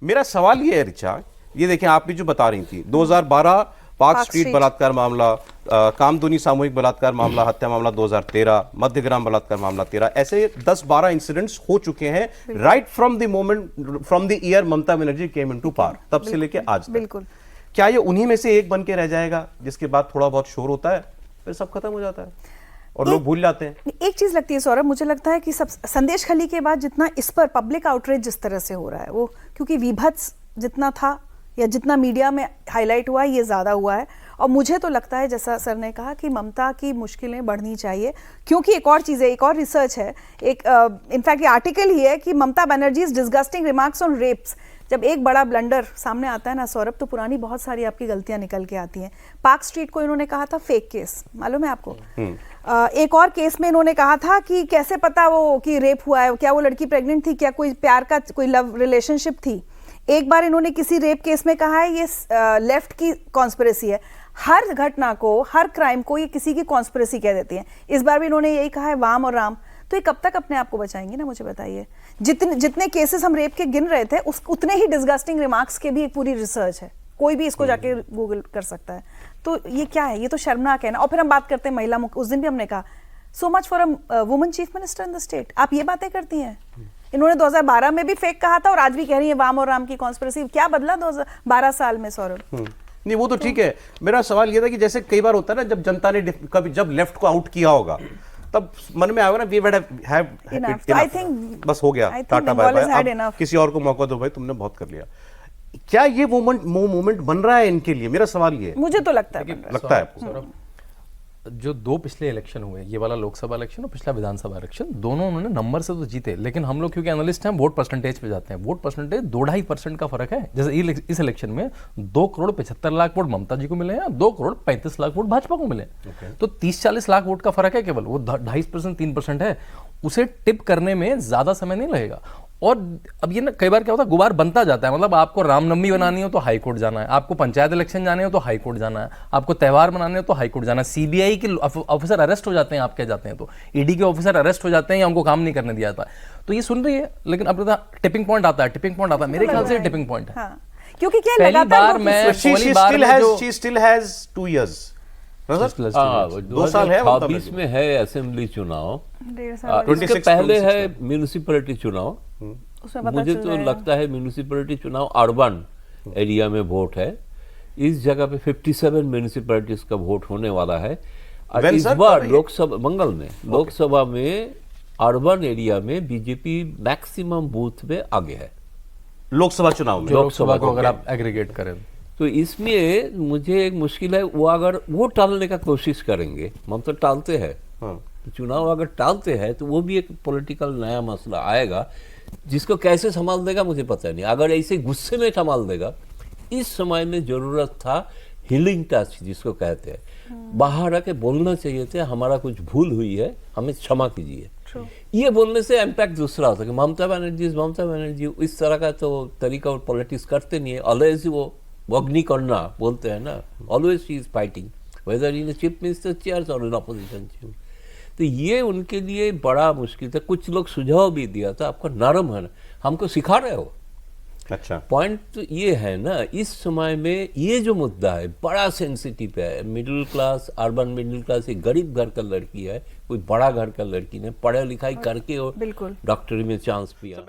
मेरा सवाल ये है ऋचा, ये देखें आप भी जो बता रही थी 2012 पार्क स्ट्रीट बलात्कार मामला, कामदुनी सामूहिक बलात्कार मामला, हत्या मामला 2013, मध्यग्राम बलात्कार मामला 13, ऐसे 10-12 इंसिडेंट्स हो चुके हैं right from the moment, from the year Mamata Banerjee came into power, तब से लेके आज तक। बिल्कुल। क्या ये उन्हीं में से एक बन के रह जाएगा जिसके बाद थोड़ा बहुत शोर होता है फिर सब खत्म हो जाता है और लोग भूल जाते हैं? एक चीज लगती है सौरभ, मुझे लगता है कि सब संदेश खली के बाद जितना इस पर पब्लिक आउटरीच जिस तरह से हो रहा है, वो क्योंकि विभत्स जितना था या जितना मीडिया में हाईलाइट हुआ है ये ज्यादा हुआ है। और मुझे तो लगता है जैसा सर ने कहा कि ममता की मुश्किलें बढ़नी चाहिए, क्योंकि एक और चीज़ है, एक और रिसर्च है, एक इनफैक्ट ये आर्टिकल ही है कि ममता बनर्जीज डिस्गस्टिंग रिमार्क्स ऑन रेप्स। जब एक बड़ा ब्लंडर सामने आता है ना सौरभ, तो पुरानी बहुत सारी आपकी गलतियां निकल के आती हैं। पार्क स्ट्रीट को इन्होंने कहा था फेक केस, मालूम है आपको? एक और केस में इन्होंने कहा था कि कैसे पता वो कि रेप हुआ है, क्या वो लड़की प्रेग्नेंट थी, क्या कोई प्यार का कोई लव रिलेशनशिप थी। एक बार इन्होंने किसी रेप केस में कहा है ये लेफ्ट की कॉन्स्पिरेसी है। हर घटना को, हर क्राइम को ये किसी की कॉन्स्पिरेसी कह देती हैं। इस बार भी इन्होंने यही कहा है, वाम और राम। तो ये कब तक अपने आप को बचाएंगे ना, मुझे बताइए। जितने केसेस हम रेप के गिन रहे थे उतने ही डिस्गस्टिंग रिमार्क्स के भी एक पूरी रिसर्च है, कोई भी इसको जाके गूगल कर सकता है। तो ये क्या है, ये तो शर्मनाक है ना। और फिर हम बात करते हैं महिला मुख्य, उस दिन भी हमने कहा so much for a woman chief minister in the state. आप ये बातें करती हैं। इन्होंने 2012 में भी फेक कहा था और आज भी कह रही है वाम और राम की कॉन्स्पिरेसी। क्या बदला 12 साल में सौरभ? नहीं वो तो ठीक है। मेरा सवाल ये था कि जैसे कई बार होता है ना, जब जनता ने कभी जब लेफ्ट को आउट किया होगा तब मन में आएगा ना we would have I think बस हो गया, टाटा बाय बाय, अब किसी और को मौका दो भाई, तुमने बहुत कर लिया। क्या ये मोमेंट बन रहा है इनके लिए? मेरा सवाल ये मुझे तो लगता है आपको जो दो पिछले इलेक्शन हुए, ये वाला लोकसभा इलेक्शन और पिछला विधानसभा इलेक्शन, दोनों उन्होंने नंबर से तो जीते, लेकिन हम लोग क्योंकि एनालिस्ट हैं वोट परसेंटेज पे जाते हैं। वोट परसेंटेज 2-2.5% का फर्क है। जैसे इस इलेक्शन में 2,75,00,000 वोट ममता जी को मिले हैं, 2,35,00,000 वोट भाजपा को मिले। तो 30-40 लाख वोट का फर्क है केवल, वो 2.5% 3% है। उसे टिप करने में ज्यादा समय नहीं लगेगा। और अब ये ना कई बार क्या होता है, गुबार बनता जाता है। मतलब आपको रामनवमी बनानी हो तो हाई कोर्ट जाना है, आपको पंचायत इलेक्शन जाने हो तो हाई कोर्ट जाना है, आपको त्यौहार मनाने हो तो हाई कोर्ट जाना है, सीबीआई के ऑफिसर अरेस्ट हो जाते हैं, आप कह जाते हैं तो ईडी के ऑफिसर अरेस्ट हो जाते हैं या उनको काम नहीं करने दिया जाता। तो ये सुन रही है, लेकिन अब टिपिंग पॉइंट आता है, मेरे ख्याल से टिपिंग पॉइंट है। क्योंकि क्या पहली बार मैं she still has 2 years 2 साल है, 2026 में है असेंबली चुनाव, इसके पहले है म्यूनिसिपैलिटी चुनाव। मुझे तो लगता है म्यूनिसिपैलिटी चुनाव अर्बन एरिया में वोट है। इस जगह पे 57 म्यूनिसिपैलिटीज का वोट होने वाला है। और इस बार लोकसभा मंगल में लोकसभा में अर्बन एरिया में बीजेपी मैक्सिमम बूथ में आगे है लोकसभा चुनाव में। लोकसभा को अगर आप एग्रीगेट करें तो इसमें मुझे एक मुश्किल है, वो अगर वो टालने का कोशिश करेंगे, हम तो टालते हैं, चुनाव अगर टालते हैं तो वो भी एक पॉलिटिकल नया मसला आएगा जिसको कैसे संभाल देगा मुझे पता नहीं। अगर ऐसे गुस्से में संभाल देगा, इस समय में जरूरत था हीलिंग टच जिसको कहते हैं, बाहर आके बोलना चाहिए था हमारा कुछ भूल हुई है, हमें क्षमा कीजिए। ये बोलने से इम्पैक्ट दूसरा होता है कि ममता बनर्जी इस तरह का तो तरीका और पॉलिटिक्स करते नहीं है। ऑलवेज वो अग्निकर्णा बोलते हैं ना, always she is fighting whether in chief minister chairs और इन अपोजिशन चेयर। तो ये उनके लिए बड़ा मुश्किल था। कुछ लोग सुझाव भी दिया था, आपका नरम है ना, हमको सिखा रहे हो। अच्छा पॉइंट तो ये है ना, इस समय में ये जो मुद्दा है बड़ा सेंसिटिव है। Middle class, urban middle class, एक गरीब घर का लड़की है, कोई बड़ा घर का लड़की ने पढ़ाई लिखाई करके और डॉक्टरी में चांस पिया।